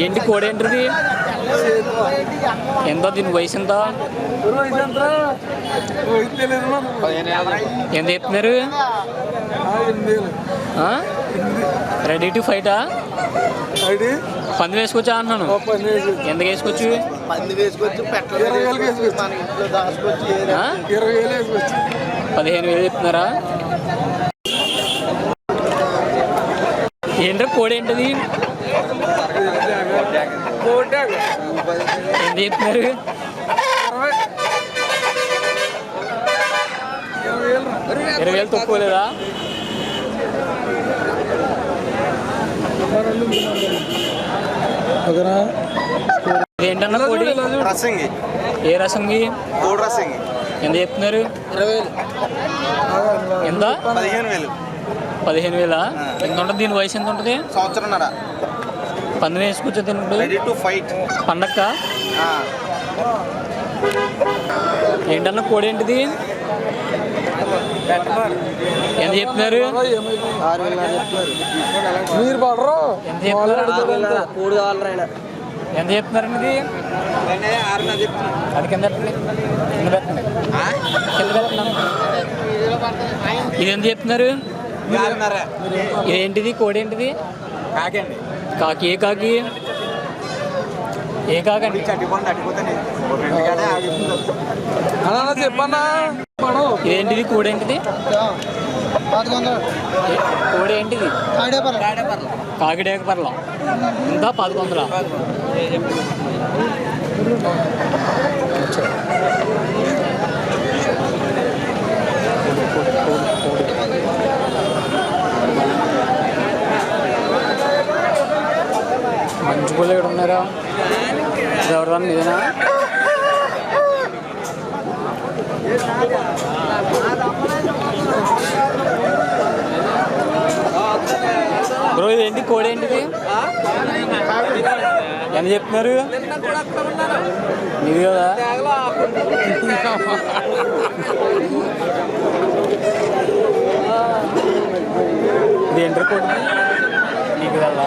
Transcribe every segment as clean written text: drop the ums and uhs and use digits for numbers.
ఏంటి కోడి ఏంటిది? ఎంత దీని వయసు ఎంత? ఎంత చెప్తున్నారు? రెడీ టు ఫైటా? పంది వేసుకోవచ్చా అంటున్నాను. ఎందుకు వేసుకోవచ్చు? 15,000 చెప్తున్నారా? ఏంటో కోడి ఏంటిది? ఎంత చెప్తున్నారు? 20,000 తక్కువ లేదా? ఏంటన్నా కోడి? రసంగి. ఏ రసంగి? కోడి రసంగి. ఎంత చెప్తున్నారు? 20,000. ఎంత? 15,000. 15,000. ఎంత ఉంటుంది దీని వయసు? ఎంత ఉంటుంది? సంవత్సరంన్నర. పంది వేసుకొచ్చా తిన్నప్పుడు రెడీ టు ఫైట్. పండక్క ఏంటన్నా కోడి ఏంటిది? ఎంత చెప్తున్నారు? మీరు పడరు. ఎంత చెప్తున్నారు? కోడి కావాలి. ఎంత చెప్తున్నారండి ఇది? అది కింద పెట్టండి. ఇది ఎంత చెప్తున్నారు? ఇదేంటిది? కోడి ఏంటిది? కాకండి. కాకి. ఏ కాకి? ఏ కాకండి? చెప్పన్నా. ఇదేంటిది? కోడి ఏంటిది? కోడి ఏంటిది? కాకిడేక పర్ల. ఇంకా 1100. మంచి పూలు ఎక్కడ ఉన్నారా? ఎవరిదాన్ని ఇదేనా? బ్రో ఇదేంటి? కోడి ఏంటిది? ఎంత చెప్తున్నారు? ఇది కదా? ఇది ఎంటర్ కోడి నీకు కదా?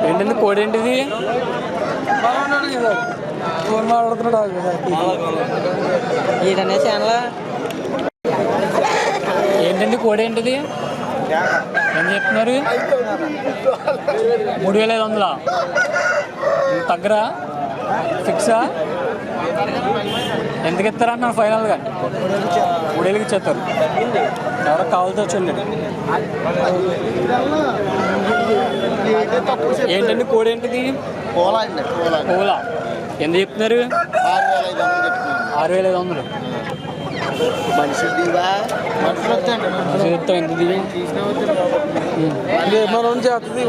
ఏంటండి కోడి ఏంటిది? ఏంటనే ఛానల్? ఏంటండి కోడి ఏంటిది? ఎంత చెప్తున్నారు? 3,500. తగ్గరా? ఫిక్సా? ఎందుకు ఇస్తారా అన్నారు ఫైనల్గా? 3,000 ఇచ్చేస్తారు. ఎవరో కావాల్సి వచ్చండి. ఏంటండి కోడి ఏంటిది? పూల. ఎంత చెప్తున్నారు? 6,500. మనిషి ఎంత దిగి? మనం చేస్తుంది.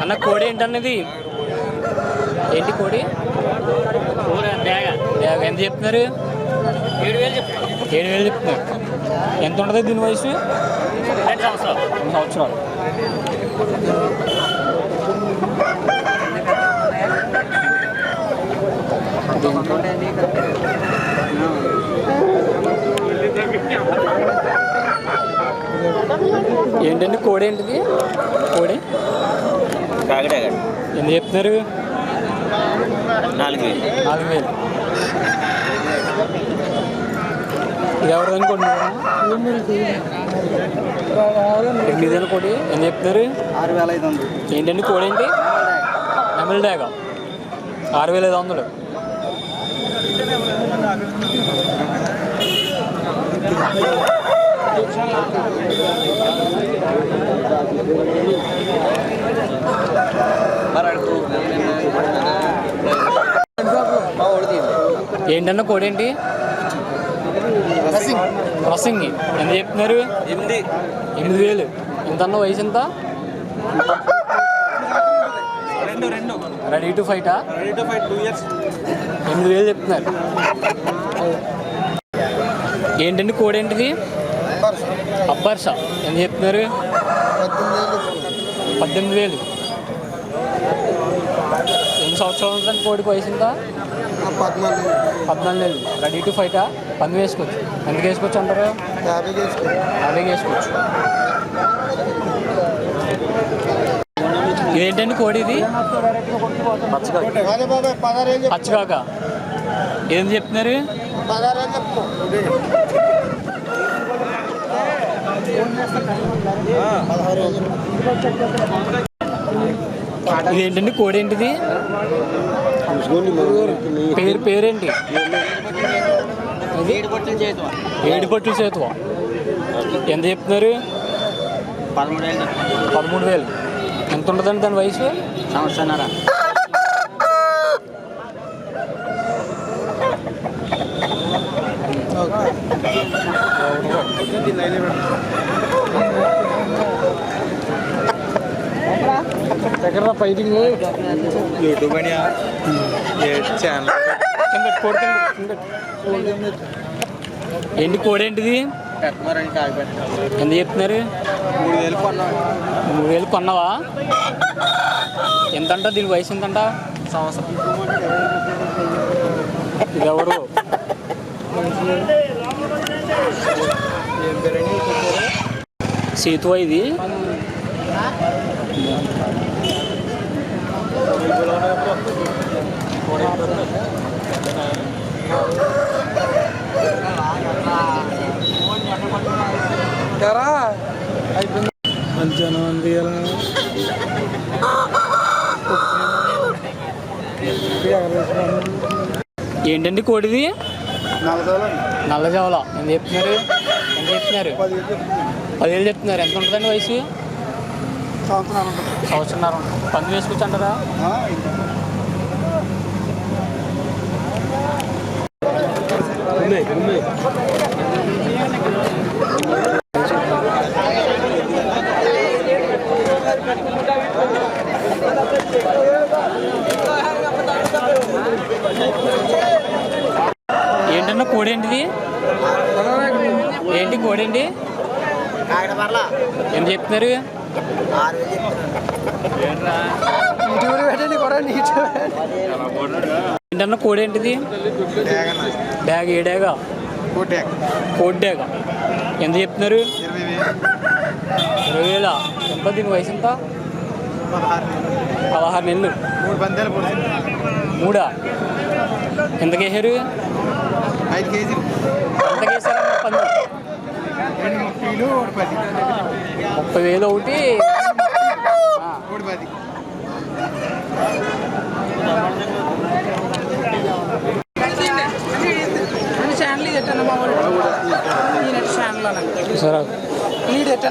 అన్న కోడి ఏంటన్నది? ఏంటి కోడి? ఎంత చెప్తున్నారు? 7,000 చెప్తున్నారు. ఎంత ఉంటుంది దీని వయసు? 2 సంవత్సరాలు. ఏంటండి కోడి ఏంటిది? కోడి ఎంత చెప్తున్నారు? 4,000. ఇది ఎవరు అనుకుంటున్నారు? 8,000 కోడి. ఎంత చెప్తున్నారు? 6,500. ఏంటండి కోడి ఏంటి? నెమలి డేగ. 6,500. ఏంటన్నా కోడి ఏంటి? రసింగి. ఎంత చెప్తున్నారు? 8,000. ఎంతన్నా వయసు ఎంత? Ready to ఫైటా? 2 years. 8,000 చెప్తున్నారు. ఏంటండి కోడి ఏంటిది? అబ్బర్సా. ఎంత చెప్తున్నారు? 18,000. ఎన్ని సంవత్సరాలు ఉంటుందండి కోడికి వయసు ఇంకా? 14,000. రెడీ టు ఫైటా? పంది వేసుకోవచ్చు. ఎందుకు వేసుకోవచ్చు అంటారు? 50 వేసుకోవచ్చు. ఏంటండి కోడి ఇది? పచ్చగాక. ఏం చెప్తున్నారు? ఇదేంటండి కోడి ఏంటిది? పేరేంటి? ఏడుపట్లు చేతువా. ఎంత చెప్తున్నారు? 13,000. ఎంత ఉంటుందండి దాని వయసు? సంవత్సరాల. దగ్గర ఫైటింగ్ యూట్యూబ్ అని ఛానల్. ఏంటి కోడి ఏంటిది? ఎంత చెప్తున్నారు? 3,000 కొన్నావా? ఎంతంట దీని వయసు? ఎంతంట? సంవత్సరం. ఇది ఎవరు? సేతువా ఇది? ఏంటండి కోడిది? నల్లజావల. ఎంత చెప్తున్నారు? 10,000 చెప్తున్నారు. ఎంత ఉంటుందండి వయసు? సంవత్సరంన్నర ఉంటుంది. పంది వేసుకోవచ్చు అంటారా? ఏంటన్నా కోడి ఏంటిది? ఏంటి కోడి ఏంటి? ఎంత చెప్తున్నారు? ఏంటన్నా కోడి ఏంటిది? డ్యాగ్. ఏ డ్యాగా? కోడి డ్యాగ. ఎంత చెప్తున్నారు? 20,000. ఎంత దీని వయసు? ఎంత? 16 నెలలు. 3. ఎంతకు వేసారు? 5 కేజీలు. ఎంతకు వేసారమ్మా పంది? 30,000 ఒకటి. ఛానల్ సరే.